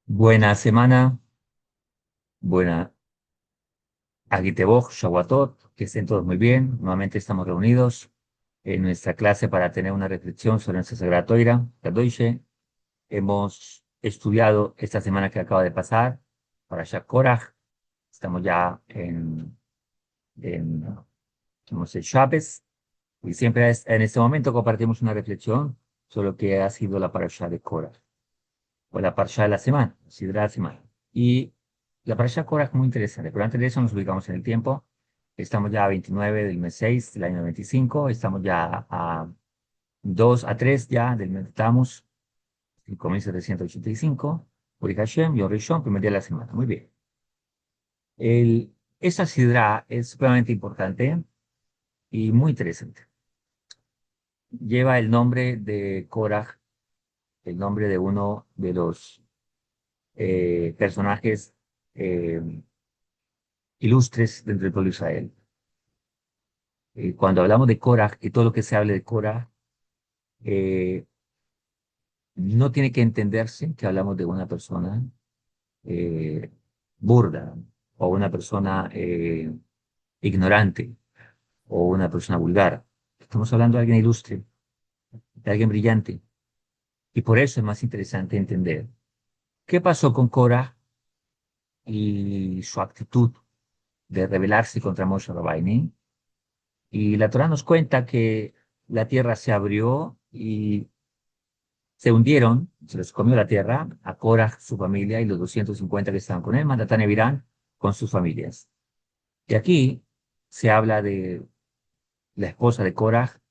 Buena semana, buena Agiteboch, Shawatot, que estén todos muy bien. Nuevamente estamos reunidos en nuestra clase para tener una reflexión sobre nuestra Sagrada Toira, Kadoishe. Hemos estudiado esta semana que acaba de pasar para Korach. Estamos ya en ¿cómo se dice? Shabes. Y siempre en este momento compartimos una reflexión sobre lo que ha sido la parasha de Korach, o la parasha de la semana, Sidra de la semana. Y la parasha Korah es muy interesante, pero antes de eso nos ubicamos en el tiempo. Estamos ya a 29 del mes 6 del año 25, estamos ya a 2 a 3 ya del mes de Tammuz, el comienzo de 185, Uri Hashem, Yom Rishon, primer día de la semana. Muy bien. Esta sidra es supremamente importante y muy interesante. Lleva el nombre de Korah, el nombre de uno de los personajes eh, ilustres dentro del pueblo de Israel. Cuando hablamos de Korah y todo lo que se hable de Korah, eh, no tiene que entenderse que hablamos de una persona eh, burda o una persona ignorante o una persona vulgar. Estamos hablando de alguien ilustre, de alguien brillante. Y por eso es más interesante entender qué pasó con Korah y su actitud de rebelarse contra Moshe Rabbeinu. Y la Torah nos cuenta que la tierra se abrió y se hundieron, se los comió la tierra, a Korah, su familia, y los 250 que estaban con él, Mandatán y Abirán, con sus familias. Y aquí se habla de la esposa de Korah,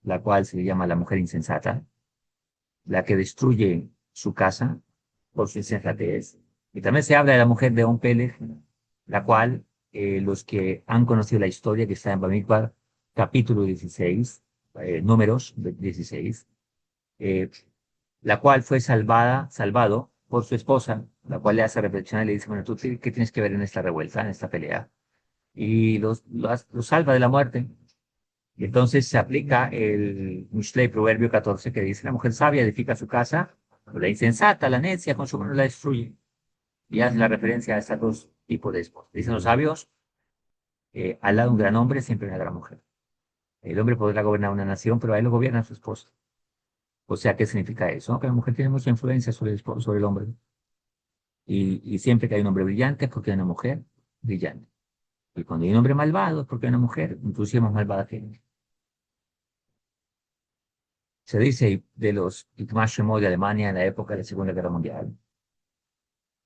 la cual se le llama la mujer insensata, la que destruye su casa por su insensatez. Y también se habla de la mujer de On Peleg, la cual los que han conocido la historia que está en Bamidbar, capítulo 16, números 16, eh, la cual fue salvado por su esposa, la cual le hace reflexionar y le dice, bueno, ¿tú qué tienes que ver en esta revuelta, en esta pelea? Y los salva de la muerte. Y entonces se aplica el Mishlei, Proverbio 14, que dice, la mujer sabia edifica su casa, pero la insensata, la necia, con su mano la destruye. Y hace la referencia a estos dos tipos de esposos. Dicen los sabios, al lado de un gran hombre siempre hay una gran mujer. El hombre podrá gobernar una nación, pero a él lo gobierna su esposa. O sea, ¿qué significa eso? Que la mujer tiene mucha influencia sobre el hombre. Y siempre que hay un hombre brillante es porque hay una mujer brillante. Y cuando hay un hombre malvado es porque hay una mujer inclusive más malvada que él. Se dice de los Ikmashemot de Alemania en la época de la Segunda Guerra Mundial.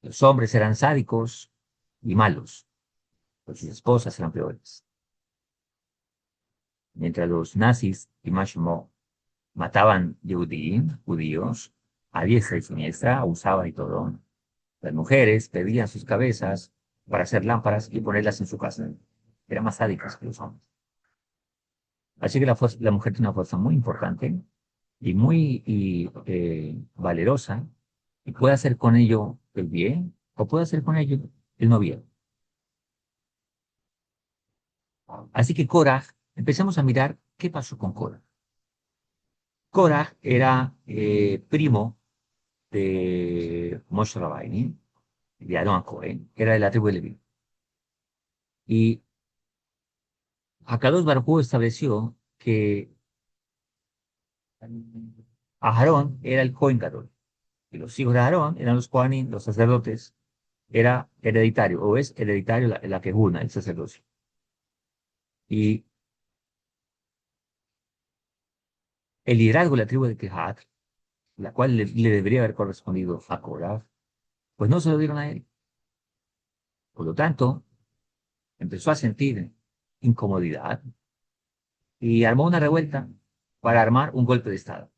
Los hombres eran sádicos y malos, pues sus esposas eran peores. Mientras los nazis, Ikmashemot, mataban judíos, a diestra y siniestra, abusaban y todo. Las mujeres pedían sus cabezas para hacer lámparas y ponerlas en su casa. Eran más sádicas que los hombres. Así que la mujer tiene una fuerza muy importante y muy valerosa, y puede hacer con ello el bien o puede hacer con ello el no bien. Así que Korah, empecemos a mirar qué pasó con Korah. Korah era primo de Moshe Rabbeinu, de Aarón Cohen, era de la tribu de Leví. Y Akadosh Baruj Hu estableció que Aarón era el Cohen Gadol, y los hijos de Aarón eran los Kohanim, los sacerdotes. Era hereditario, o es hereditario la Kehuna, el sacerdocio. Y el liderazgo de la tribu de Kehat, la cual le debería haber correspondido a Korah, pues no se lo dieron a él. Por lo tanto, empezó a sentir incomodidad y armó una revuelta para armar un golpe de Estado.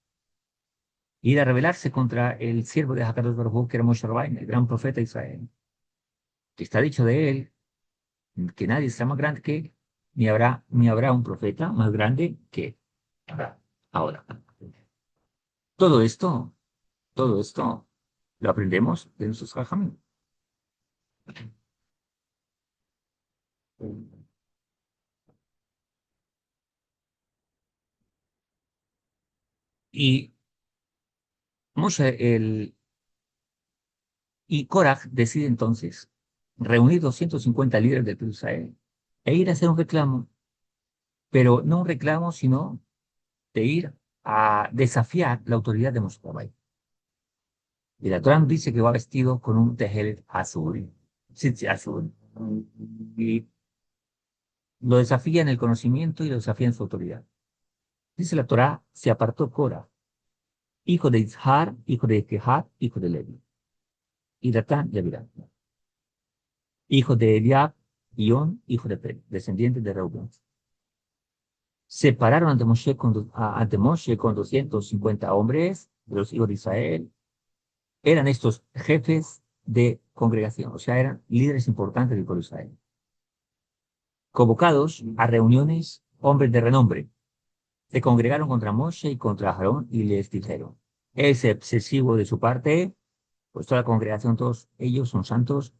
Ir a rebelarse contra el siervo de Hakadosh Baruj Hu, que era Moshe Rabbeinu, el gran profeta de Israel. Que está dicho de él que nadie será más grande que él, ni habrá un profeta más grande que él. Ahora, Todo esto, todo esto lo aprendemos de nuestros jajamim. Y Moshe, y Korah decide entonces reunir 250 líderes del pueblo de Israel e ir a hacer un reclamo, pero no un reclamo, sino de ir a desafiar la autoridad de Moshe Rabbeinu. Y la Torá dice que va vestido con un tejelet azul, sí, azul, y lo desafía en el conocimiento y lo desafía en su autoridad. Dice la Torá, se apartó Korah, hijo de Izhar, hijo de Kehat, hijo de Levi, y Datán y Abiram, hijo de Eliab, Ión, hijo de Pel, descendiente de Reubén. Separaron ante Moshe con 250 hombres de los hijos de Israel. Eran estos jefes de congregación, o sea, eran líderes importantes del pueblo de Israel. Convocados a reuniones, hombres de renombre, se congregaron contra Moshe y contra Aarón y les dijeron, es excesivo de su parte, pues toda la congregación, todos ellos son santos,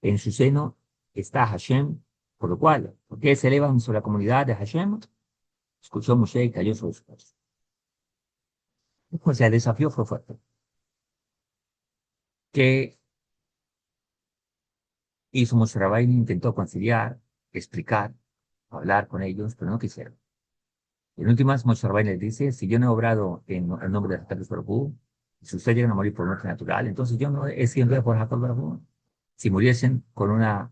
en su seno está Hashem, por lo cual, porque se elevan sobre la comunidad de Hashem, escuchó Moshe y cayó sobre su cabeza. O sea, el desafío fue fuerte. ¿Qué hizo Moshe Rabbeinu? Intentó conciliar, explicar, hablar con ellos, pero no quisieron. En últimas, Moshe Rabbeinu les dice, si yo no he obrado en el nombre de Hakadosh Baruj Hu, si ustedes llegan a morir por muerte natural, entonces yo no he sido enviado por Hakadosh Baruj Hu. Si muriesen con una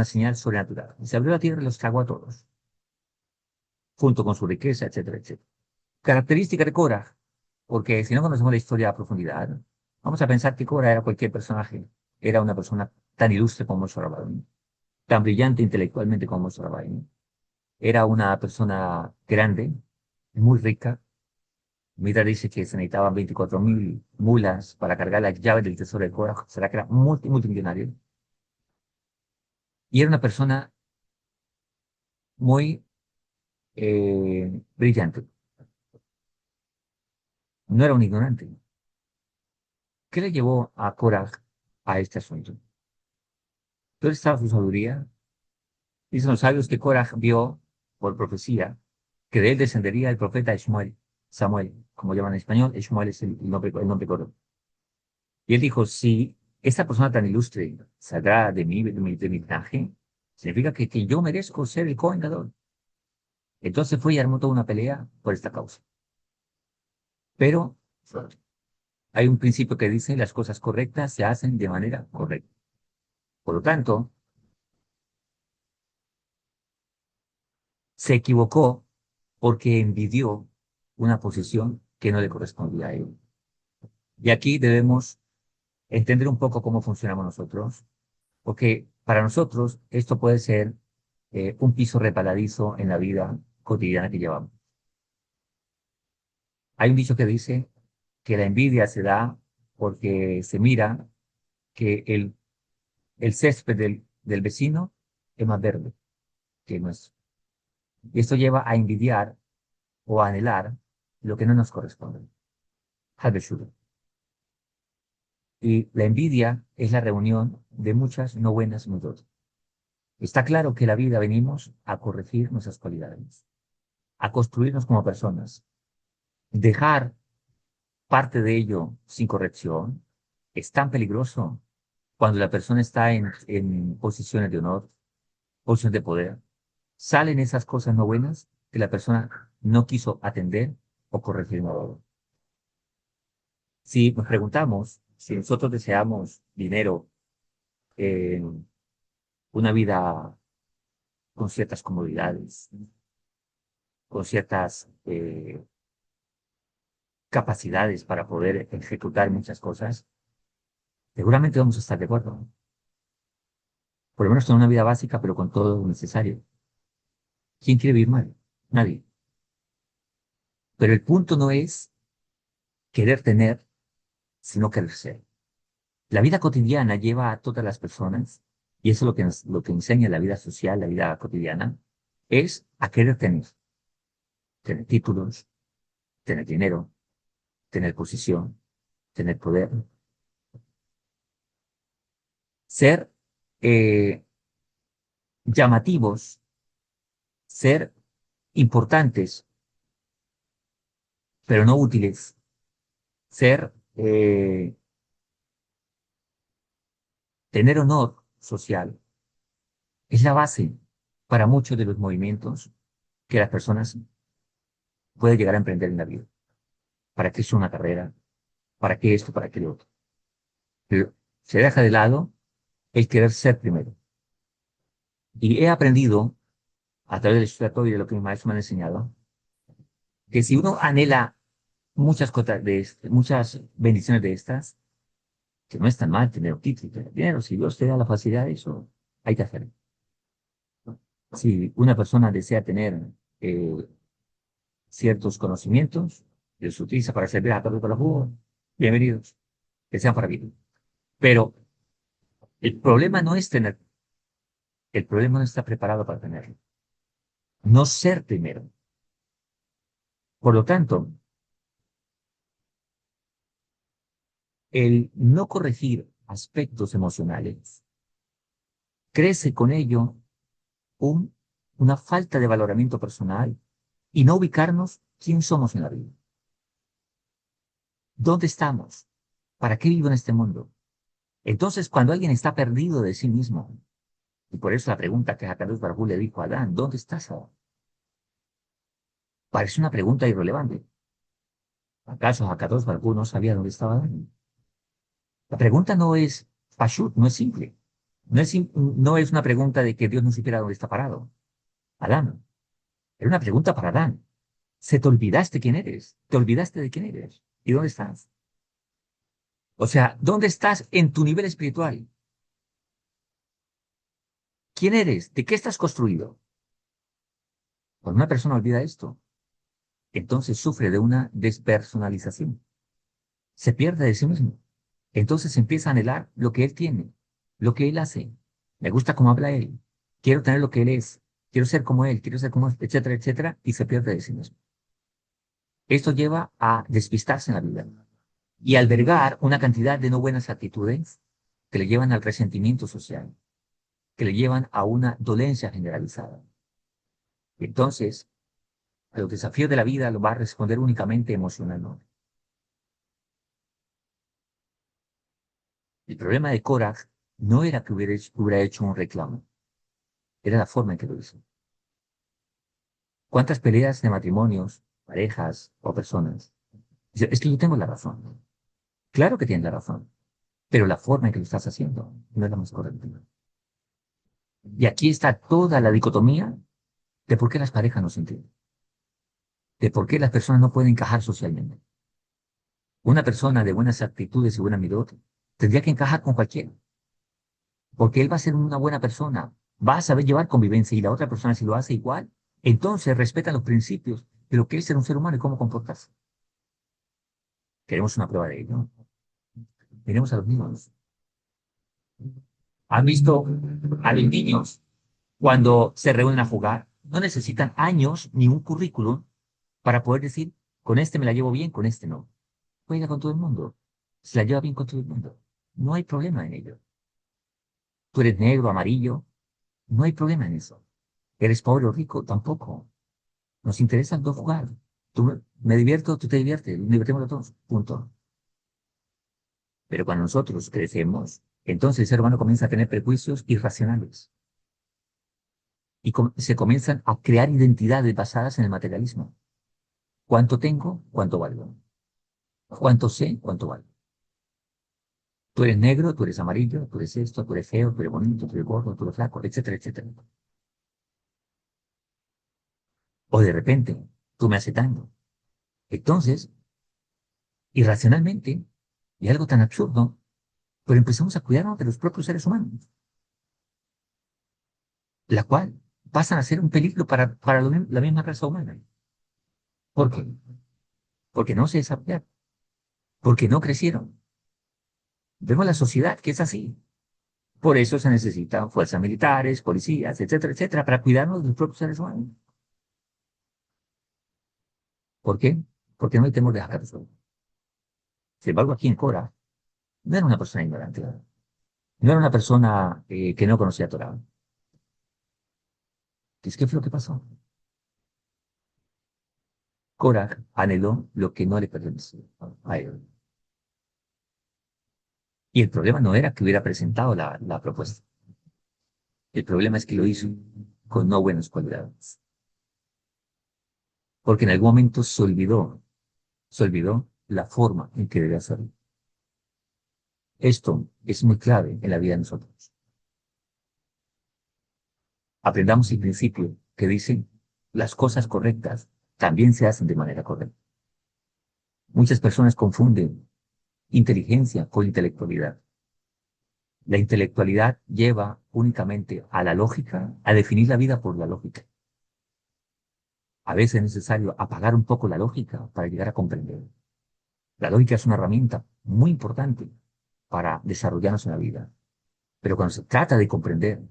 señal sobrenatural. Se abrió la tierra y los tragó a todos, junto con su riqueza, etcétera, etcétera. Característica de Korah, porque si no conocemos la historia a profundidad, vamos a pensar que Korah era cualquier personaje, era una persona tan ilustre como Moshe Rabbeinu, tan brillante intelectualmente como Moshe Rabbeinu, era una persona grande, muy rica. Mira, dice que se necesitaban 24.000 mulas para cargar las llaves del tesoro de Korah, será que era multimillonario, y era una persona muy brillante, no era un ignorante. ¿Qué le llevó a Korah a este asunto? ¿Dónde estaba su sabiduría? Dicen los sabios que Korah vio por profecía que de él descendería el profeta Shmuel, Samuel, como llaman en español, Shmuel es el nombre correcto. Y él dijo, si esta persona tan ilustre saldrá de mi linaje, significa que yo merezco ser el Cohen Gadol. Entonces fue y armó toda una pelea por esta causa. Pero hay un principio que dice las cosas correctas se hacen de manera correcta. Por lo tanto, se equivocó porque envidió una posición que no le correspondía a él. Y aquí debemos entender un poco cómo funcionamos nosotros, porque para nosotros esto puede ser un piso resbaladizo en la vida cotidiana que llevamos. Hay un dicho que dice que la envidia se da porque se mira que el césped del vecino es más verde que el nuestro. Y esto lleva a envidiar o a anhelar lo que no nos corresponde. Hadbeshura. Y la envidia es la reunión de muchas no buenas midot. Está claro que la vida venimos a corregir nuestras cualidades, a construirnos como personas. Dejar parte de ello sin corrección es tan peligroso cuando la persona está en posiciones de honor, posiciones de poder. Salen esas cosas no buenas que la persona no quiso atender o corregir. Si nos preguntamos si nosotros deseamos dinero, eh, una vida con ciertas comodidades, con ciertas capacidades para poder ejecutar muchas cosas, seguramente vamos a estar de acuerdo. Por lo menos tener una vida básica, pero con todo lo necesario. ¿Quién quiere vivir mal? Nadie. Pero el punto no es querer tener, sino querer ser. La vida cotidiana lleva a todas las personas, y eso es lo que enseña la vida social, la vida cotidiana, es a querer tener títulos, tener dinero, tener posición, tener poder, ser eh, llamativos, ser importantes, pero no útiles, ser, tener honor social, es la base para muchos de los movimientos que las personas pueden llegar a emprender en la vida. ¿Para qué es una carrera? ¿Para qué esto? ¿Para qué lo otro? Pero se deja de lado el querer ser primero. Y he aprendido, a través del estudio y de lo que mis maestros me han enseñado, que si uno anhela muchas cosas muchas bendiciones de estas, que no es tan mal tener un título, tener dinero, si Dios te da la facilidad de eso, hay que hacerlo. Si una persona desea tener eh, ciertos conocimientos, los utiliza para servir a todos los juegos, bienvenidos, que sean para bien. Pero el problema no es tener, el problema no está preparado para tenerlo. No ser primero. Por lo tanto, el no corregir aspectos emocionales crece con ello un, una falta de valoramiento personal y no ubicarnos quién somos en la vida. ¿Dónde estamos? ¿Para qué vivo en este mundo? Entonces, cuando alguien está perdido de sí mismo, y por eso la pregunta que Hakadosh Baruj Hu le dijo a Adán, ¿dónde estás ahora? Parece una pregunta irrelevante. ¿Acaso Hakadosh Baruj Hu no sabía dónde estaba Adán? La pregunta no es pashut, no es simple. No es una pregunta de que Dios no supiera dónde está parado. Adán. Era una pregunta para Adán. Se te olvidaste quién eres. Te olvidaste de quién eres. ¿Y dónde estás? O sea, ¿dónde estás en tu nivel espiritual? ¿Quién eres? ¿De qué estás construido? Cuando una persona olvida esto, entonces sufre de una despersonalización. Se pierde de sí mismo. Entonces empieza a anhelar lo que él tiene, lo que él hace. Me gusta cómo habla él. Quiero tener lo que él es. Quiero ser como él, quiero ser como él, etcétera, etcétera, y se pierde de sí mismo. Esto lleva a despistarse en la vida y albergar una cantidad de no buenas actitudes que le llevan al resentimiento social, que le llevan a una dolencia generalizada. Entonces, a los desafíos de la vida lo va a responder únicamente emocionalmente. El problema de Korach no era que hubiera hecho un reclamo, era la forma en que lo hizo. ¿Cuántas peleas de matrimonios, parejas o personas? Dice, es que yo tengo la razón. Claro que tienes la razón, pero la forma en que lo estás haciendo no es la más correcta. Y aquí está toda la dicotomía de por qué las parejas no se entienden, de por qué las personas no pueden encajar socialmente. Una persona de buenas actitudes y buena mirada tendría que encajar con cualquiera, porque él va a ser una buena persona, va a saber llevar convivencia y la otra persona si lo hace igual, entonces respetan los principios de lo que es ser un ser humano y cómo comportarse. Queremos una prueba de ello. Miremos a los niños. ¿Han visto a los niños cuando se reúnen a jugar? No necesitan años ni un currículum para poder decir, con este me la llevo bien, con este no. Juega con todo el mundo. Se la lleva bien con todo el mundo. No hay problema en ello. Tú eres negro, amarillo, no hay problema en eso. Eres pobre o rico, tampoco. Nos interesa dos jugar. Me divierto, tú te diviertes, nos divertimos los dos, punto. Pero cuando nosotros crecemos, entonces el ser humano comienza a tener prejuicios irracionales y se comienzan a crear identidades basadas en el materialismo. ¿Cuánto tengo? ¿Cuánto valgo? ¿Cuánto sé? ¿Cuánto valgo? Tú eres negro, tú eres amarillo, tú eres esto, tú eres feo, tú eres bonito, tú eres gordo, tú eres flaco, etcétera, etcétera. O de repente, tú me haces daño. Entonces, irracionalmente, y algo tan absurdo, pero empezamos a cuidarnos de los propios seres humanos, la cual pasan a ser un peligro para la misma raza humana. ¿Por qué? Porque no se desarrollaron, porque no crecieron. Vemos la sociedad que es así. Por eso se necesitan fuerzas militares, policías, etcétera, etcétera, para cuidarnos de los propios seres humanos. ¿Por qué? porque no hay temor de dejar solo. Sin embargo, aquí en Cora, no era una persona ignorante, no era una persona que no conocía Torah. ¿Qué fue lo que pasó? Cora anheló lo que no le pertenecía a él. Y el problema no era que hubiera presentado la propuesta. El problema es que lo hizo con no buenas cualidades. Porque en algún momento se olvidó la forma en que debe hacerlo. Esto es muy clave en la vida de nosotros. Aprendamos el principio que dice, las cosas correctas también se hacen de manera correcta. Muchas personas confunden inteligencia con intelectualidad. La intelectualidad lleva únicamente a la lógica, a definir la vida por la lógica. A veces es necesario apagar un poco la lógica para llegar a comprender. La lógica es una herramienta muy importante para desarrollarnos en la vida. Pero cuando se trata de comprender,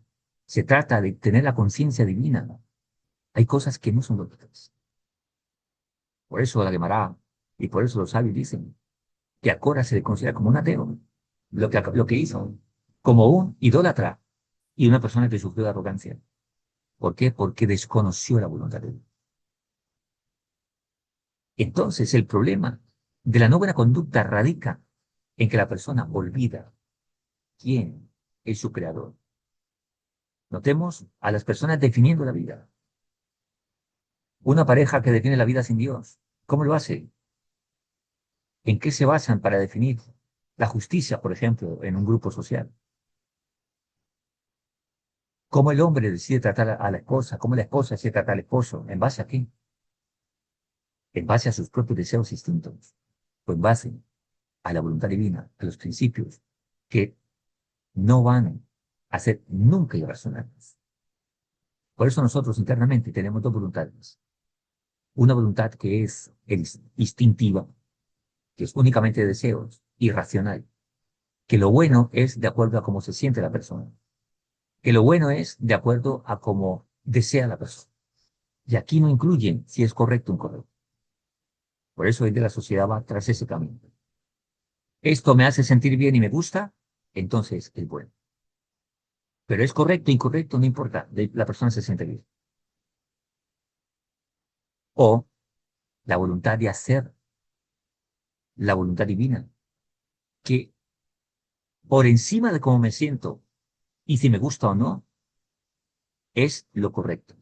se trata de tener la conciencia divina, hay cosas que no son lógicas. Por eso la Gemara y por eso los sabios dicen que a Cora se le considera como un ateo, lo que hizo, como un idólatra y una persona que sufrió de arrogancia. ¿Por qué? Porque desconoció la voluntad de Dios. Entonces, el problema de la no buena conducta radica en que la persona olvida quién es su creador. Notemos a las personas definiendo la vida. Una pareja que define la vida sin Dios, ¿cómo lo hace? ¿En qué se basan para definir la justicia, por ejemplo, en un grupo social? ¿Cómo el hombre decide tratar a la esposa? ¿Cómo la esposa decide tratar al esposo? ¿En base a qué? En base a sus propios deseos distintos. O en base a la voluntad divina, a los principios que no van a ser nunca irracionales. Por eso nosotros internamente tenemos dos voluntades. Una voluntad que es instintiva, que es únicamente de deseos, irracional, que lo bueno es de acuerdo a cómo se siente la persona, que lo bueno es de acuerdo a cómo desea la persona. Y aquí no incluyen si es correcto o incorrecto. Por eso hoy de la sociedad va tras ese camino. Esto me hace sentir bien y me gusta, entonces es bueno. Pero es correcto o incorrecto, no importa, la persona se siente bien. O la voluntad de hacer la voluntad divina, que por encima de cómo me siento y si me gusta o no, es lo correcto.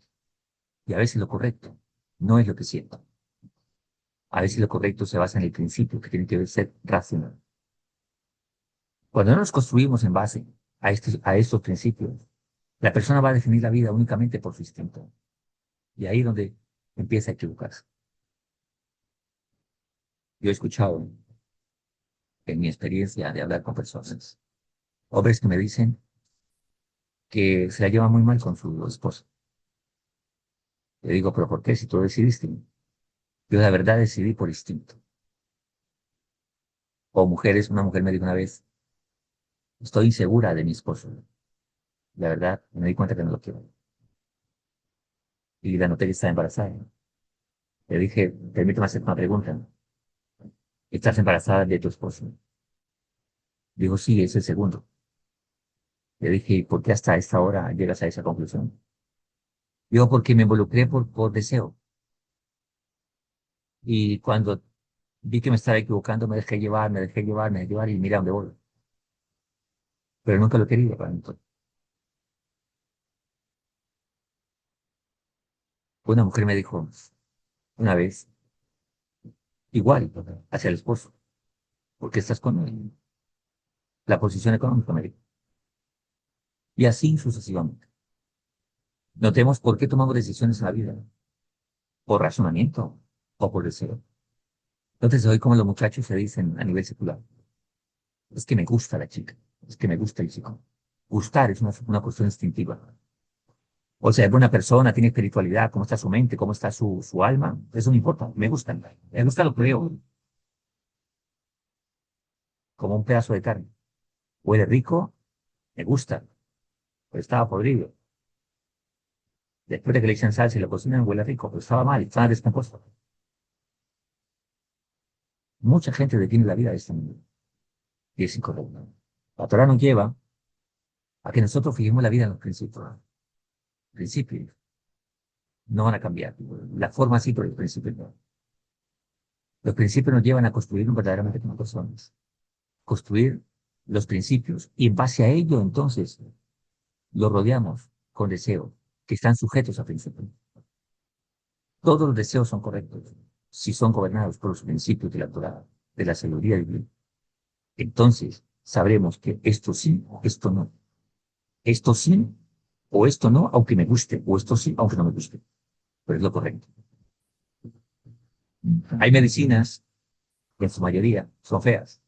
Y a veces lo correcto no es lo que siento. A veces lo correcto se basa en el principio que tiene que ser racional. Cuando no nos construimos en base a estos principios, la persona va a definir la vida únicamente por su instinto. Y ahí es donde empieza a equivocarse. Yo he escuchado en mi experiencia de hablar con personas, hombres que me dicen que se la llevan muy mal con su esposa. Le digo, pero ¿por qué? Si tú decidiste. Yo la verdad decidí por instinto. O mujeres, una mujer me dijo una vez, estoy insegura de mi esposo. La verdad, me di cuenta que no lo quiero. Y la noté que estaba embarazada. Le dije, permíteme hacer una pregunta. ¿Estás embarazada de tu esposo? Dijo, sí, es el segundo. Le dije, ¿y por qué hasta esta hora llegas a esa conclusión? Digo, porque me involucré por deseo. Y cuando vi que me estaba equivocando, me dejé llevar y mira dónde voy. Pero nunca lo he querido para mí. Una mujer me dijo una vez, igual, hacia el esposo, ¿por qué estás con él? La posición económica me dijo. Y así sucesivamente. Notemos por qué tomamos decisiones en la vida. Por razonamiento o por deseo. Entonces hoy como los muchachos se dicen a nivel secular, es que me gusta la chica, es que me gusta el chico. Gustar es una cuestión instintiva. O sea, es buena persona, tiene espiritualidad, cómo está su mente, cómo está su alma, eso no importa, me gusta lo que veo, como un pedazo de carne. Huele rico, me gusta, pero estaba podrido. Después de que le echan salsa y lo cocinan, huele rico, pero estaba mal, estaba descompuesto. Mucha gente define la vida de esta manera y es incorrecto. La Torah nos lleva a que nosotros fijemos la vida en los principios. Principios no van a cambiar. La forma sí, pero los principios no. Los principios nos llevan a construir verdaderamente como personas. Construir los principios y en base a ello, entonces, los rodeamos con deseos que están sujetos a principios. Todos los deseos son correctos si son gobernados por los principios de la Torah, de la sabiduría divina. Entonces, sabremos que esto sí, esto no. Esto sí o esto no, aunque me guste, o esto sí, aunque no me guste. Pero es lo correcto. Hay medicinas que en su mayoría son feas,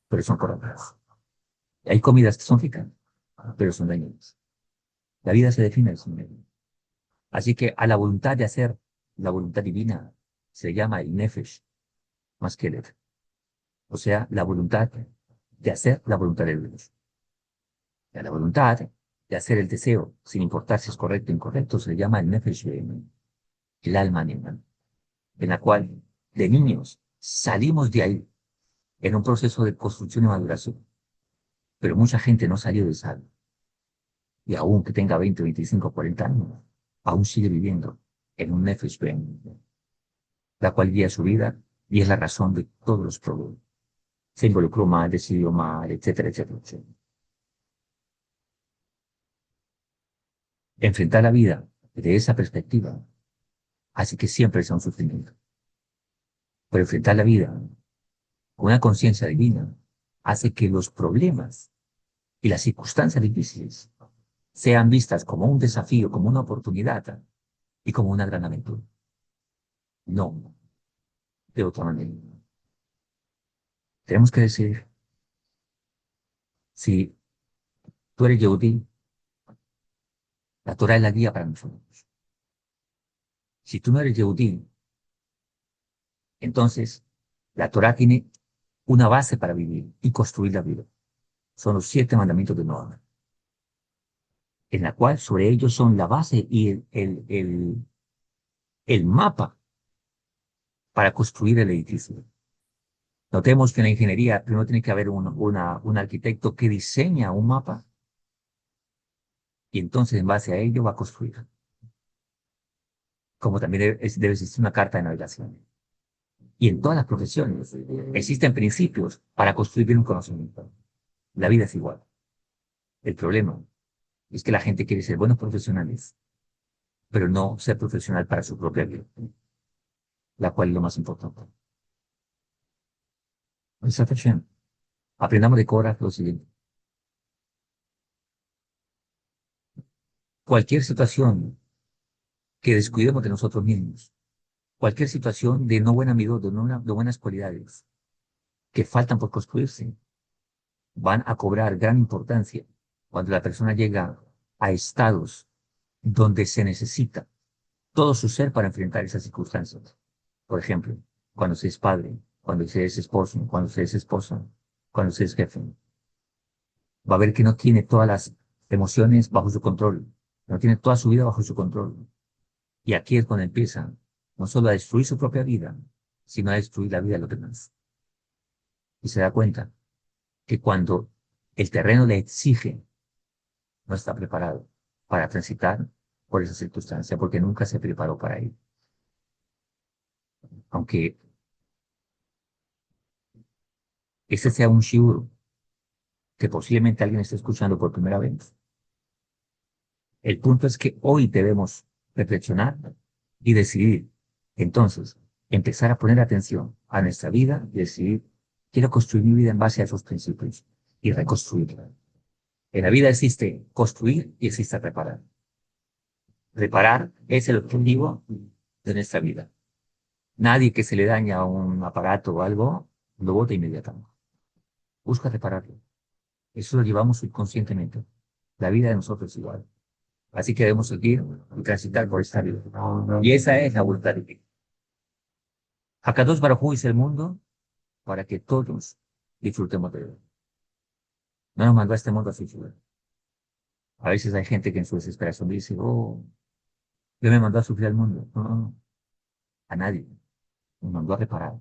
pero son correctas. Hay comidas que son ricas, pero son dañinas. La vida se define de esa manera. Así que a la voluntad de hacer la voluntad divina se llama el nefesh más que el eter. O sea, la voluntad de hacer la voluntad de Dios. Y a la voluntad de hacer el deseo, sin importar si es correcto o incorrecto, se llama el nefesh be'emen, el alma animal, en la cual de niños salimos de ahí en un proceso de construcción y maduración. Pero mucha gente no salió de esa alma. Y aún que tenga 20, 25, 40 años, aún sigue viviendo en un nefesh be'emen, la cual guía su vida y es la razón de todos los problemas. Se involucró mal, decidió mal, etcétera, etcétera, etcétera. Enfrentar la vida desde esa perspectiva hace que siempre sea un sufrimiento. Pero enfrentar la vida con una conciencia divina hace que los problemas y las circunstancias difíciles sean vistas como un desafío, como una oportunidad y como una gran aventura. No, de otra manera. Tenemos que decir, si tú eres Yehudí, la Torah es la guía para nosotros. Si tú no eres Yehudí, entonces la Torah tiene una base para vivir y construir la vida. Son los 7 mandamientos de Noah, en la cual sobre ellos son la base y el mapa para construir el edificio. Notemos que en la ingeniería primero tiene que haber un arquitecto que diseña un mapa y entonces en base a ello va a construir. Como también debe existir una carta de navegación. Y en todas las profesiones existen principios para construir bien un conocimiento. La vida es igual. El problema es que la gente quiere ser buenos profesionales, pero no ser profesional para su propia vida, la cual es lo más importante. Aprendamos de Cora lo siguiente. Cualquier situación que descuidemos de nosotros mismos, cualquier situación de no buen amigo, de buenas cualidades que faltan por construirse, van a cobrar gran importancia cuando la persona llega a estados donde se necesita todo su ser para enfrentar esas circunstancias. Por ejemplo, cuando se es padre, cuando se es esposo, cuando se es esposa, cuando se es jefe. Va a ver que no tiene todas las emociones bajo su control, no tiene toda su vida bajo su control. Y aquí es cuando empieza no solo a destruir su propia vida, sino a destruir la vida de los demás. Y se da cuenta que cuando el terreno le exige, no está preparado para transitar por esa circunstancia, porque nunca se preparó para ello. Aunque ese sea un shiur que posiblemente alguien esté escuchando por primera vez, el punto es que hoy debemos reflexionar y decidir. Entonces, empezar a poner atención a nuestra vida y decidir, quiero construir mi vida en base a esos principios y reconstruirla. En la vida existe construir y existe reparar. Reparar es el objetivo de nuestra vida. Nadie que se le daña un aparato o algo lo bota inmediatamente. Busca repararlo. Eso lo llevamos subconscientemente. La vida de nosotros es igual. Así que debemos seguir y transitar por esta vida. Y esa es la voluntad de Dios. Akadosh Baruj Hu hizo el mundo para que todos disfrutemos de él. No nos mandó a este mundo a sufrir. A veces hay gente que en su desesperación dice, oh, Dios me mandó a sufrir al mundo. No, no, no. A nadie. Me mandó a reparar.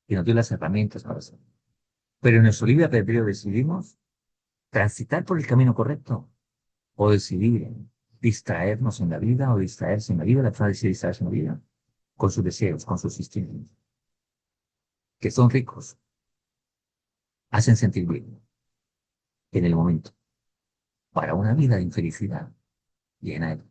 y nos dio las herramientas para hacerlo. Pero en nuestro libre albedrío decidimos transitar por el camino correcto o decidir distraernos en la vida o distraerse en la vida. La persona decide distraerse en la vida con sus deseos, con sus instintos, que son ricos, hacen sentir bien en el momento, para una vida de infelicidad llena de...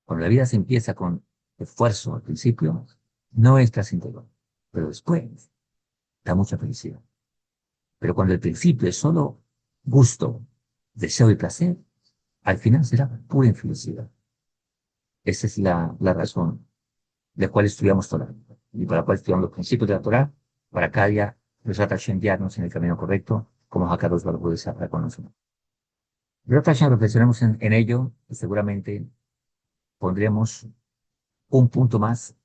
Cuando la vida se empieza con esfuerzo al principio, no es placentero, pero después da mucha felicidad. Pero cuando el principio es solo gusto, deseo y placer, al final será pura infelicidad. Esa es la razón de la cual estudiamos Torah y para la cual estudiamos los principios de la Torah, para cada día guiarnos en el camino correcto, como Hakadosh Baruj Hu desea para con nosotros. Reflexionemos en ello y seguramente pondremos un punto más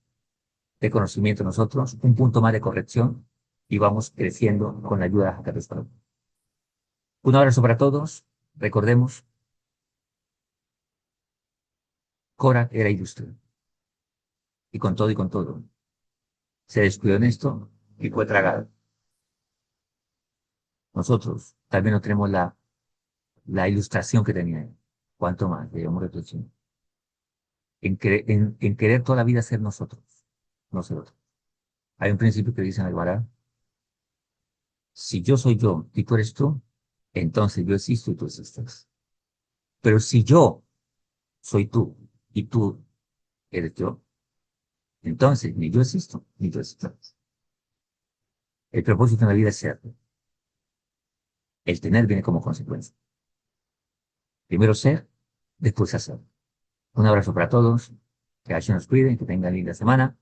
de conocimiento nosotros, un punto más de corrección y vamos creciendo con la ayuda de Hakadosh Baruj Hu. Un abrazo para todos. Recordemos, Cora era ilustre y con todo se descuidó en esto y fue tragado. Nosotros también no tenemos la ilustración que tenía él. ¿Cuánto más? Debemos reflexionar. En querer toda la vida ser nosotros, no ser otros. Hay un principio que dice en Alvará, si yo soy yo y tú eres tú, entonces yo existo y tú existes. Pero si yo soy tú y tú eres yo, entonces ni yo existo ni tú existes. El propósito en la vida es ser. El tener viene como consecuencia. Primero ser, después hacer. Un abrazo para todos. Que Hashem nos cuide, que tengan linda semana.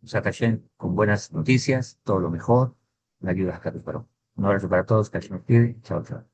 Sat Hashem con buenas noticias, todo lo mejor. La ayuda a Carlos Paró. Un abrazo para todos, que Hashem nos cuide. Chao, chao.